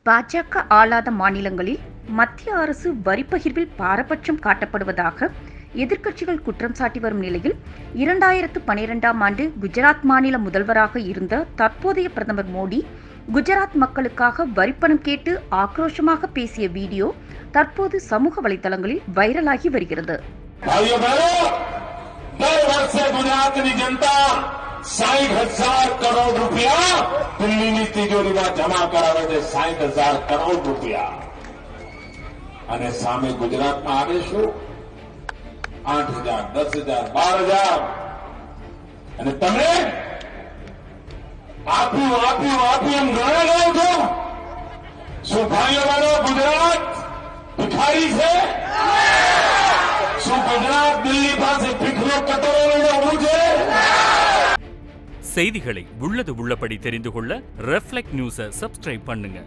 பாஜக ஆளாத மாநிலங்களில் மத்திய அரசு வரிப்பகிர்வில் பாரபட்சம் காட்டப்படுவதாக எதிர்க்கட்சிகள் குற்றம் சாட்டி வரும் நிலையில் 2012ஆம் ஆண்டு குஜராத் மாநில முதல்வராக இருந்த தற்போதைய பிரதமர் மோடி குஜராத் மக்களுக்காக வரிப்பணம் கேட்டு ஆக்ரோஷமாக பேசிய வீடியோ தற்போது சமூக வலைதளங்களில் வைரலாகி வருகிறது. 60,000 करोड़ रुपया दिल्हीની તિજોરીમાં જમા કરાવે છે. 60,000 કરોડ રૂપિયા અને સામે ગુજરાતમાં આવે શું 8,000, 10,000, 12,000 અને તમે આપ્યું એમ ગણા લો છો. શું ભાઈઓ બહેનો ગુજરાત ભિખારી છે? શું ગુજરાત દિલ્હી પાસે ભીખનો કટોરો લઈને ઊભું છે? செய்திகளை உள்ளது உள்ளபடி தெரிந்து கொள்ள ரெஃப்ளெக்ட் நியூஸை சப்ஸ்கிரைப் பண்ணுங்க.